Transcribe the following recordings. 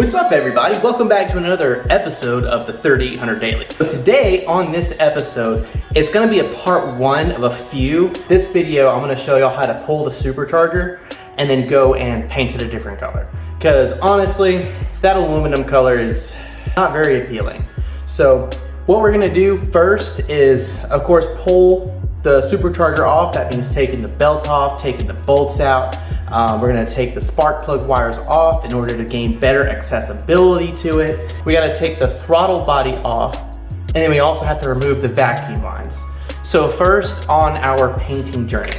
What's up, everybody? Welcome back to another episode of the 3800 Daily. So today on this episode, it's gonna be a part one of a few. This video, I'm gonna show y'all how to pull the supercharger and then go and paint it a different color. Because honestly, that aluminum color is not very appealing. So what we're gonna do first is, of course, pull the supercharger off. That means taking the belt off, taking the bolts out. We're gonna take the spark plug wires off in order to gain better accessibility to it. We gotta take the throttle body off, and then we also have to remove the vacuum lines. So first on our painting journey,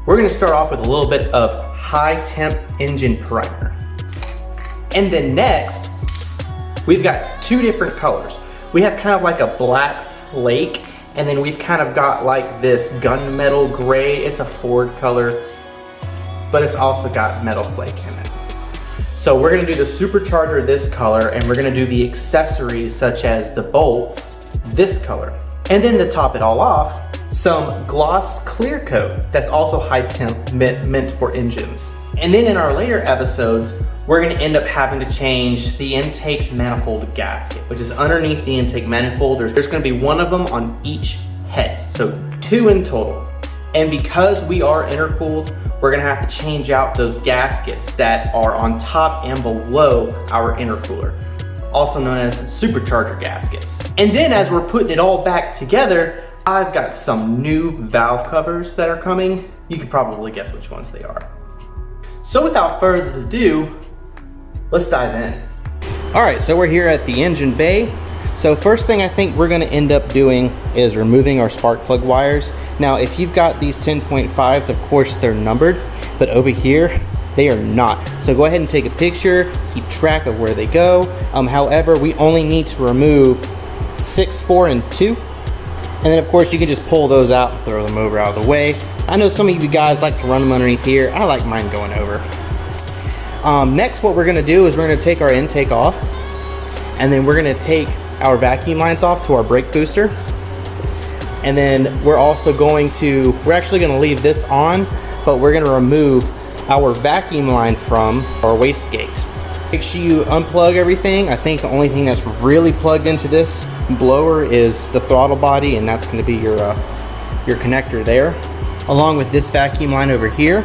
we're gonna start off with a little bit of high temp engine primer. And then next, we've got two different colors. We have kind of like a black flake, and then we've kind of got like this gunmetal gray. It's a Ford color, but it's also got metal flake in it. So we're gonna do the supercharger this color, and we're gonna do the accessories such as the bolts this color. And then to top it all off, some gloss clear coat that's also high temp meant for engines. And then in our later episodes, we're gonna end up having to change the intake manifold gasket, which is underneath the intake manifold. There's gonna be one of them on each head, so two in total. And because we are intercooled, we're gonna have to change out those gaskets that are on top and below our intercooler, also known as supercharger gaskets. And then as we're putting it all back together, I've got some new valve covers that are coming. You can probably guess which ones they are. So without further ado, let's dive in. All right, so we're here at the engine bay. So first thing I think we're gonna end up doing is removing our spark plug wires. Now, if you've got these 10.5s, of course they're numbered, but over here, they are not. So go ahead and take a picture, keep track of where they go. However, we only need to remove 6, 4, and 2. And then of course you can just pull those out and throw them over out of the way. I know some of you guys like to run them underneath here. I like mine going over. Next, what we're gonna do is we're gonna take our intake off, and then we're gonna take our vacuum lines off to our brake booster. And then we're actually gonna leave this on, but we're gonna remove our vacuum line from our wastegate. Make sure you unplug everything. I think the only thing that's really plugged into this blower is the throttle body, and that's gonna be your connector there, along with this vacuum line over here,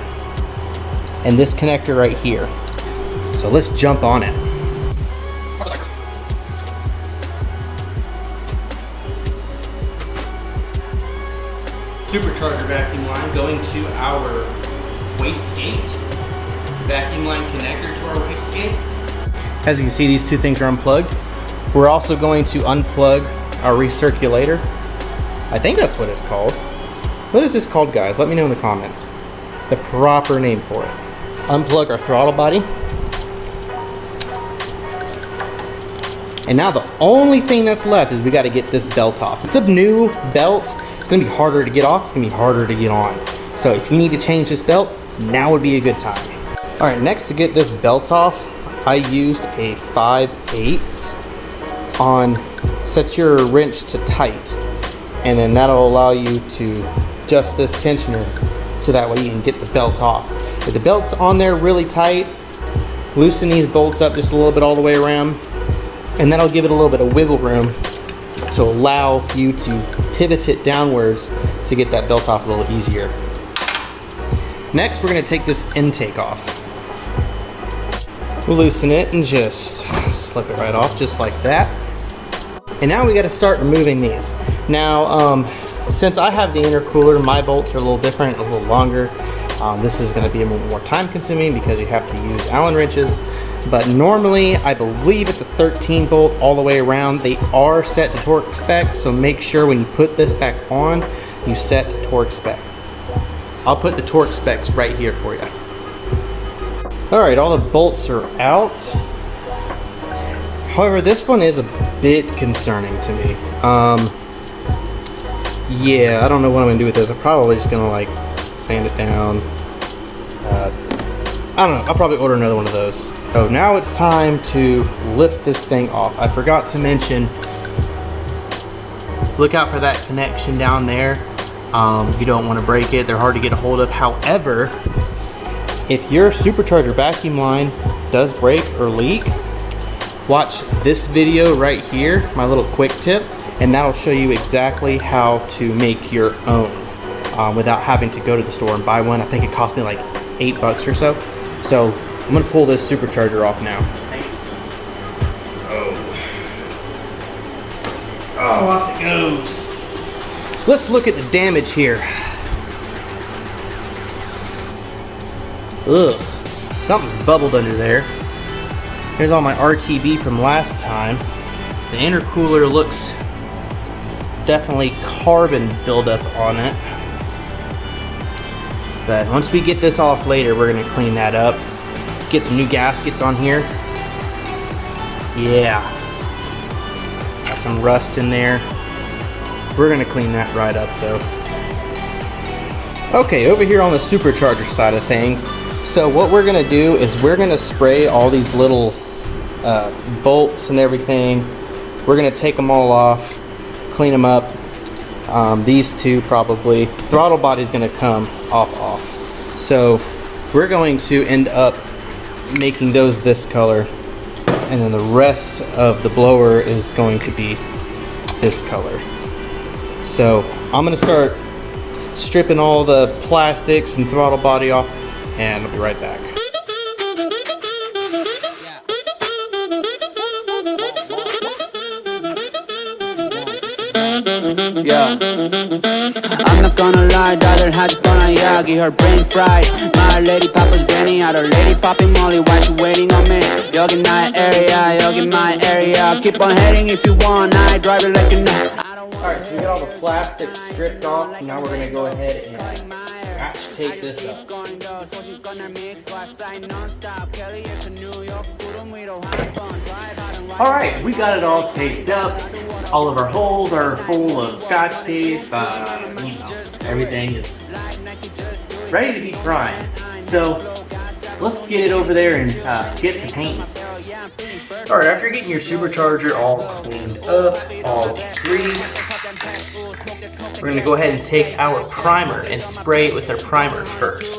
and this connector right here. So let's jump on it. Supercharger vacuum line going to our wastegate. Vacuum line connector to our wastegate. As you can see, these two things are unplugged. We're also going to unplug our recirculator. I think that's what it's called. What is this called, guys? Let me know in the comments. The proper name for it. Unplug our throttle body. And now the only thing that's left is we got to get this belt off. It's a new belt. It's going to be harder to get off. It's going to be harder to get on. So if you need to change this belt, now would be a good time. All right, next, to get this belt off, I used a 5/8 on. Set your wrench to tight, and then that'll allow you to adjust this tensioner so that way you can get the belt off. If the belt's on there really tight, loosen these bolts up just a little bit all the way around, and that'll give it a little bit of wiggle room to allow you to pivot it downwards to get that belt off a little easier. Next, we're gonna take this intake off. We'll loosen it and just slip it right off just like that. And now we gotta start removing these. Now, since I have the intercooler, my bolts are a little different, a little longer. This is gonna be a little more time consuming because you have to use Allen wrenches. But normally, I believe it's a 13 bolt all the way around. They are set to torque spec, so make sure when you put this back on, you set to torque spec. I'll put the torque specs right here for you. All right, all the bolts are out. However, this one is a bit concerning to me. Yeah, I don't know what I'm gonna do with this. I'm probably just gonna like sand it down. I don't know, I'll probably order another one of those. So now it's time to lift this thing off. I forgot to mention, look out for that connection down there. You don't want to break it. They're hard to get a hold of. However, if your supercharger vacuum line does break or leak, watch this video right here, my little quick tip, and that'll show you exactly how to make your own without having to go to the store and buy one. I think it cost me like $8 or so. So I'm gonna pull this supercharger off now. Oh, off it goes. Let's look at the damage here. Ugh, something's bubbled under there. Here's all my RTB from last time. The intercooler looks definitely carbon buildup on it. But once we get this off later, we're gonna clean that up. Get some new gaskets on here. Yeah. Got some rust in there. We're gonna clean that right up though. Okay, over here on the supercharger side of things. So what we're gonna do is we're gonna spray all these little bolts and everything. We're gonna take them all off, clean them up. These two probably. Throttle body's gonna come off. So we're going to end up making those this color, and then the rest of the blower is going to be this color. So I'm gonna start stripping all the plastics and throttle body off, and I'll be right back. Yeah, I'm not gonna lie, 다들 하지 뻔한 이야기, her brain fried. My lady poppin' Zenny, other lady popping Molly, why she waiting on me? 여긴 나의 area, 여긴 my area. Keep on heading if you want, I drive it like a night. Alright, so we got all the plastic stripped off. Now we're gonna go ahead and scratch tape this up. Alright, we got it all taped up. All of our holes are full of scotch tape. Everything is ready to be primed. So let's get it over there and get the paint. Alright, after getting your supercharger all cleaned up, all degreased, we're going to go ahead and take our primer and spray it with our primer first.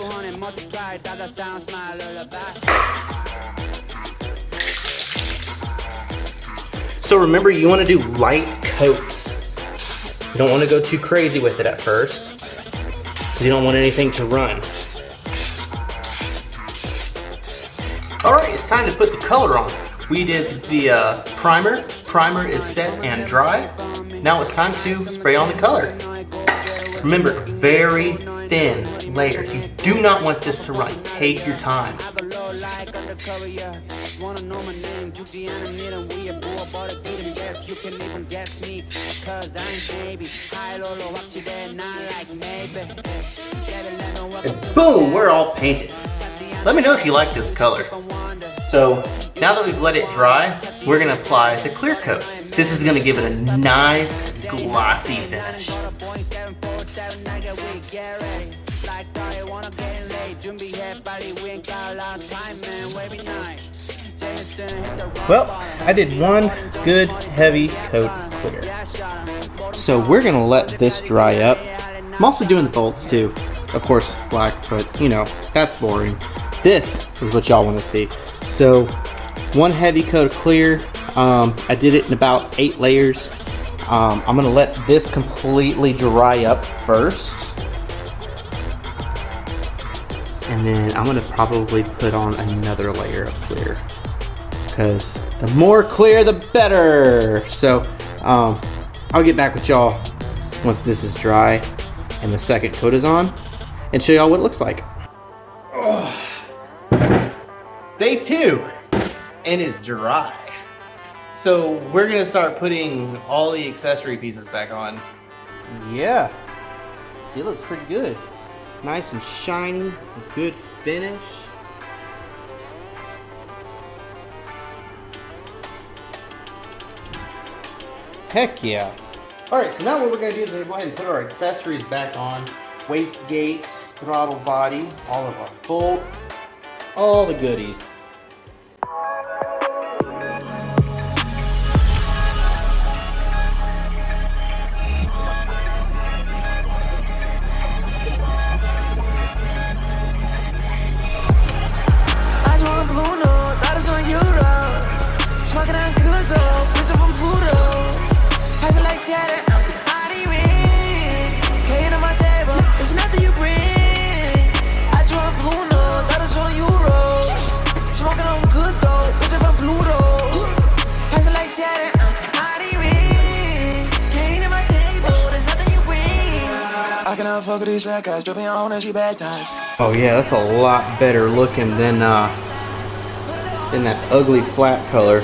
So remember, you want to do light coats. You don't want to go too crazy with it at first, because you don't want anything to run. Alright, it's time to put the color on. We did the primer. Primer is set and dry. Now it's time to spray on the color. Remember, very thin layers. You do not want this to run. Take your time. And boom, we're all painted. Let me know if you like this color. So now that we've let it dry, we're gonna apply the clear coat. This is gonna give it a nice glossy finish. Well, I did one good heavy coat clear. So we're gonna let this dry up. I'm also doing the bolts too. Of course, black, but you know, that's boring. This is what y'all want to see. So one heavy coat of clear. I did it in about 8 layers. I'm gonna let this completely dry up first. And then I'm gonna probably put on another layer of clear, because the more clear the better. So I'll get back with y'all once this is dry and the second coat is on and show y'all what it looks like. Oh. Day 2, and it's dry. So we're gonna start putting all the accessory pieces back on. Yeah, it looks pretty good. Nice and shiny, a good finish. Heck yeah. All right, so now what we're gonna do is we're gonna go ahead and put our accessories back on. Waist gates, throttle body, all of our bolts, all the goodies. Blue notes, chatter, how do you ring? Paying on my table, it's nothing you bring. I just want blue nose, I just want euros. Smoking on good though, bitch from Pluto. Pricing like chatter, how do you ring? Paying on my table, there's nothing you bring. I cannot fuck with these records, dripping on and she bad times. Oh yeah, that's a lot better looking than that ugly flat color.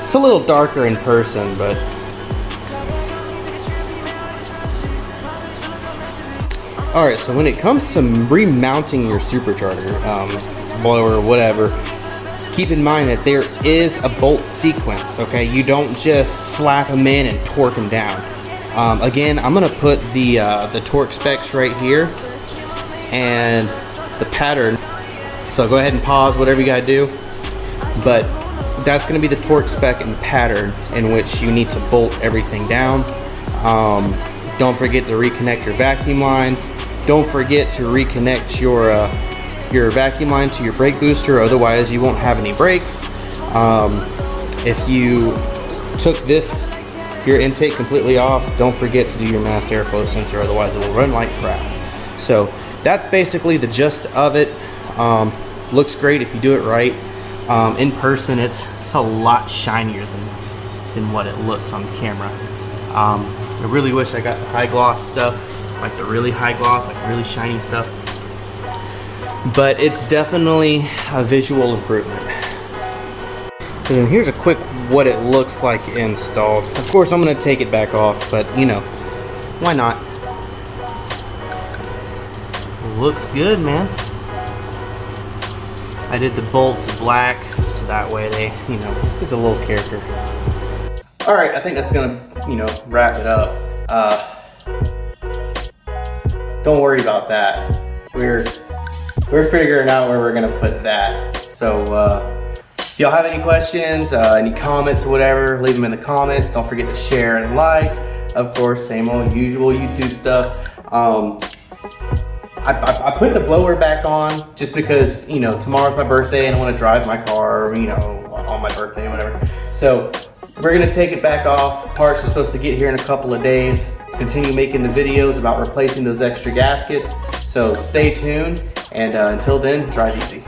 It's a little darker in person, but alright, so when it comes to remounting your supercharger, blower, whatever, keep in mind that there is a bolt sequence, okay? You don't just slap them in and torque them down. Again, I'm gonna put the torque specs right here and the pattern. So go ahead and pause whatever you gotta do. But that's gonna be the torque spec and the pattern in which you need to bolt everything down. Don't forget to reconnect your vacuum lines. Don't forget to reconnect your vacuum line to your brake booster, otherwise you won't have any brakes. If you took your intake completely off, don't forget to do your mass airflow sensor, otherwise it will run like crap. So that's basically the gist of it. Looks great if you do it right. In person, it's a lot shinier than what it looks on camera. I really wish I got the high gloss stuff, like the really high gloss, like really shiny stuff. But it's definitely a visual improvement. And here's a quick what it looks like installed. Of course, I'm gonna take it back off, but you know, why not? Looks good, man. I did the bolts black, so that way they, you know, it's a little character. All right, I think that's gonna, you know, wrap it up. Don't worry about that. We're figuring out where we're gonna put that. So if y'all have any questions, any comments or whatever, leave them in the comments. Don't forget to share and like. Of course, same old usual YouTube stuff. I put the blower back on just because, you know, tomorrow's my birthday and I want to drive my car, you know, on my birthday or whatever. So we're gonna take it back off. Parts are supposed to get here in a couple of days. Continue making the videos about replacing those extra gaskets. So stay tuned, and until then, drive easy.